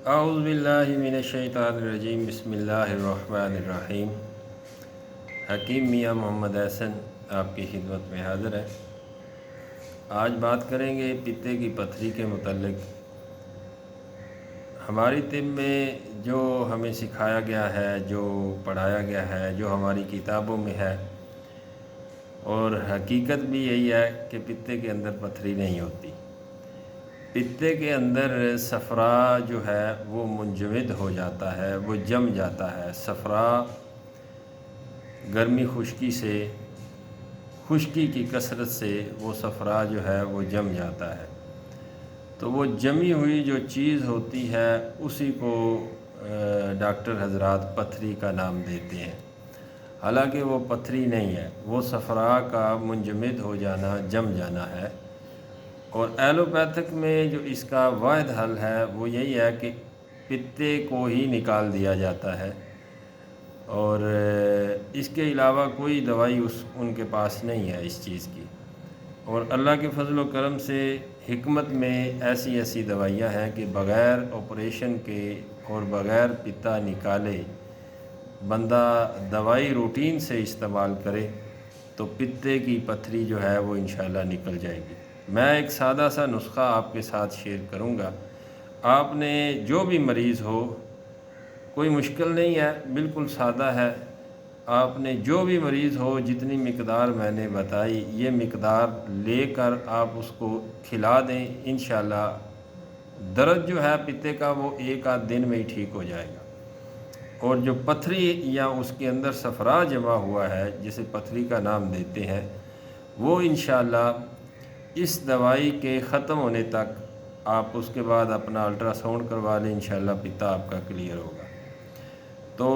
اعوذ باللہ من الشیطان الرجیم، بسم اللہ الرحمن الرحیم۔ حکیم میاں محمد احسن آپ کی خدمت میں حاضر ہے۔ آج بات کریں گے پتے کی پتھری کے متعلق۔ ہماری طب میں جو ہمیں سکھایا گیا ہے، جو پڑھایا گیا ہے، جو ہماری کتابوں میں ہے، اور حقیقت بھی یہی ہے کہ پتے کے اندر پتھری نہیں ہوتی۔ پتے کے اندر صفرا جو ہے وہ منجمد ہو جاتا ہے، وہ جم جاتا ہے۔ صفرا گرمی خشکی کی کثرت سے وہ صفرا جو ہے وہ جم جاتا ہے۔ تو وہ جمی ہوئی جو چیز ہوتی ہے اسی کو ڈاکٹر حضرات پتھری کا نام دیتے ہیں، حالانکہ وہ پتھری نہیں ہے، وہ صفرا کا منجمد ہو جانا، جم جانا ہے۔ اور ایلوپیتھک میں جو اس کا واحد حل ہے وہ یہی ہے کہ پتے کو ہی نکال دیا جاتا ہے، اور اس کے علاوہ کوئی دوائی ان کے پاس نہیں ہے اس چیز کی۔ اور اللہ کے فضل و کرم سے حکمت میں ایسی دوائیاں ہیں کہ بغیر آپریشن کے اور بغیر پتا نکالے بندہ دوائی روٹین سے استعمال کرے تو پتے کی پتھری جو ہے وہ انشاءاللہ نکل جائے گی۔ میں ایک سادہ سا نسخہ آپ کے ساتھ شیئر کروں گا۔ آپ نے جو بھی مریض ہو، کوئی مشکل نہیں ہے، بالکل سادہ ہے۔ آپ نے جو بھی مریض ہو، جتنی مقدار میں نے بتائی یہ مقدار لے کر آپ اس کو کھلا دیں، انشاءاللہ درد جو ہے پتے کا وہ ایک آدھ دن میں ہی ٹھیک ہو جائے گا۔ اور جو پتھری یا اس کے اندر صفرا جمع ہوا ہے جسے پتھری کا نام دیتے ہیں، وہ انشاءاللہ اس دوائی کے ختم ہونے تک آپ اس کے بعد اپنا الٹرا ساؤنڈ کروا لیں، انشاءاللہ پتا آپ کا کلیئر ہوگا۔ تو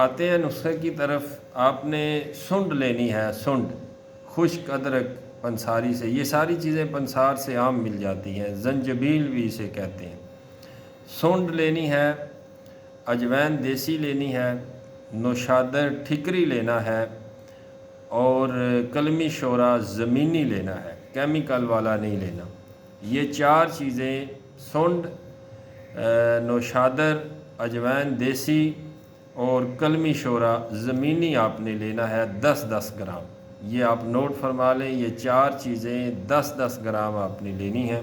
آتے ہیں نسخے کی طرف۔ آپ نے سنڈ لینی ہے، سنڈ، خشک ادرک پنساری سے، یہ ساری چیزیں پنسار سے عام مل جاتی ہیں، زنجبیل بھی اسے کہتے ہیں۔ سنڈ لینی ہے، اجوین دیسی لینی ہے، نوشادر ٹھکری لینا ہے، اور کلمی شورا زمینی لینا ہے، کیمیکل والا نہیں لینا۔ یہ چار چیزیں سنڈ، نوشادر، اجوین دیسی اور کلمی شورا زمینی آپ نے لینا ہے 10-10 گرام۔ یہ آپ نوٹ فرما لیں، یہ چار چیزیں 10-10 گرام آپ نے لینی ہیں۔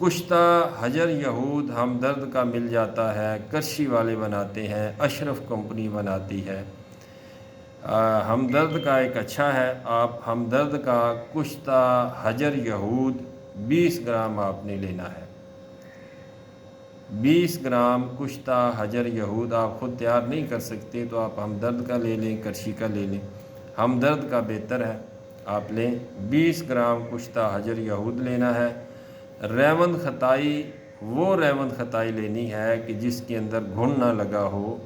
کشتہ حجر یہود ہمدرد کا مل جاتا ہے، کرشی والے بناتے ہیں، اشرف کمپنی بناتی ہے۔ ہمدرد کا ایک اچھا ہے، آپ ہمدرد کا کشتہ حجر یہود 20 گرام آپ نے لینا ہے۔ 20 گرام کشتہ حجر یہود آپ خود تیار نہیں کر سکتے تو آپ ہمدرد کا لے لیں، کرشی کا لے لیں، ہمدرد کا بہتر ہے، آپ لیں۔ 20 گرام کشتہ حجر یہود لینا ہے۔ ریوند خطائی، وہ ریوند خطائی لینی ہے کہ جس کے اندر گھن نہ لگا ہو،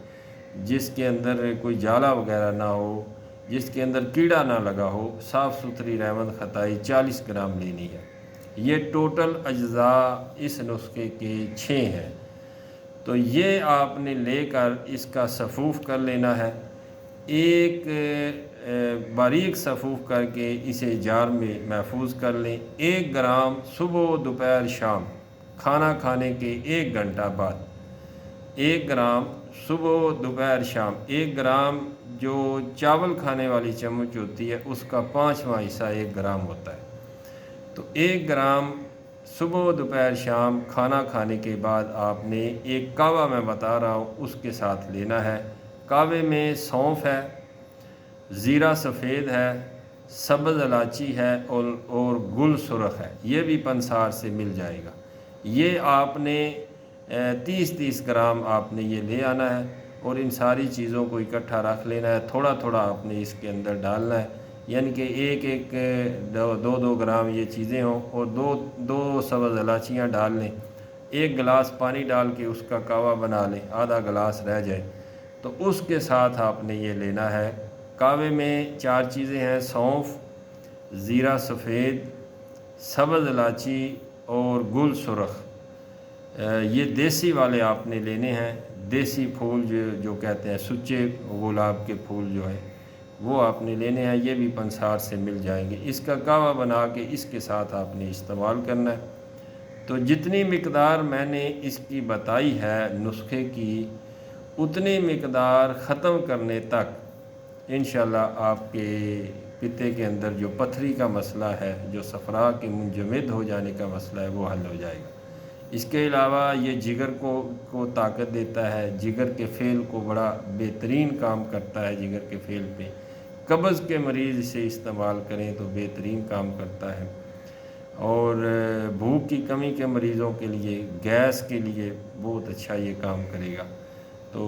جس کے اندر کوئی جالا وغیرہ نہ ہو، جس کے اندر کیڑا نہ لگا ہو، صاف ستھری ریوند خطائی 40 گرام لینی ہے۔ یہ ٹوٹل اجزاء اس نسخے کے 6 ہیں۔ تو یہ آپ نے لے کر اس کا صفوف کر لینا ہے، ایک باریک صفوف کر کے اسے جار میں محفوظ کر لیں۔ 1 گرام صبح دوپہر شام کھانا کھانے کے 1 گھنٹہ بعد، 1 گرام صبح دوپہر شام، 1 گرام جو چاول کھانے والی چمچ ہوتی ہے اس کا 5واں حصہ 1 گرام ہوتا ہے۔ تو 1 گرام صبح دوپہر شام کھانا کھانے کے بعد آپ نے ایک کعوہ میں بتا رہا ہوں اس کے ساتھ لینا ہے۔ کعوے میں سونف ہے، زیرہ سفید ہے، سبز الائچی ہے اور گل سرخ ہے، یہ بھی پنسار سے مل جائے گا۔ یہ آپ نے 30 گرام آپ نے یہ لے آنا ہے، اور ان ساری چیزوں کو اکٹھا رکھ لینا ہے۔ تھوڑا تھوڑا آپ نے اس کے اندر ڈالنا ہے، یعنی کہ 1-2 گرام یہ چیزیں ہوں، اور دو سبز الائچیاں ڈال لیں۔ 1 گلاس پانی ڈال کے اس کا کعوہ بنا لیں، آدھا گلاس رہ جائے تو اس کے ساتھ آپ نے یہ لینا ہے۔ کعوے میں 4 چیزیں ہیں، سونف، زیرہ سفید، سبز الائچی اور گل سرخ۔ یہ دیسی والے آپ نے لینے ہیں، دیسی پھول جو کہتے ہیں، سچے گلاب کے پھول جو ہیں وہ آپ نے لینے ہیں، یہ بھی پنسار سے مل جائیں گے۔ اس کا کعوہ بنا کے اس کے ساتھ آپ نے استعمال کرنا ہے۔ تو جتنی مقدار میں نے اس کی بتائی ہے نسخے کی، اتنی مقدار ختم کرنے تک انشاءاللہ آپ کے پتے کے اندر جو پتھری کا مسئلہ ہے، جو صفرا کے منجمد ہو جانے کا مسئلہ ہے، وہ حل ہو جائے گا۔ اس کے علاوہ یہ جگر کو طاقت دیتا ہے، جگر کے فعل کو بڑا بہترین کام کرتا ہے۔ جگر کے فعل پہ قبض کے مریض اسے استعمال کریں تو بہترین کام کرتا ہے، اور بھوک کی کمی کے مریضوں کے لیے، گیس کے لیے بہت اچھا یہ کام کرے گا۔ تو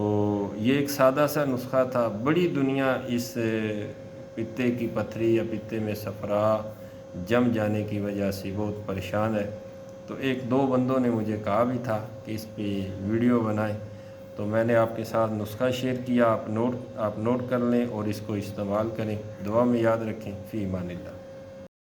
یہ ایک سادہ سا نسخہ تھا۔ بڑی دنیا اس پتے کی پتھری یا پتے میں صفرا جم جانے کی وجہ سے بہت پریشان ہے۔ تو ایک دو بندوں نے مجھے کہا بھی تھا کہ اس پہ ویڈیو بنائیں، تو میں نے آپ کے ساتھ نسخہ شیئر کیا، آپ نوٹ کر لیں اور اس کو استعمال کریں۔ دعا میں یاد رکھیں۔ فی امان اللہ۔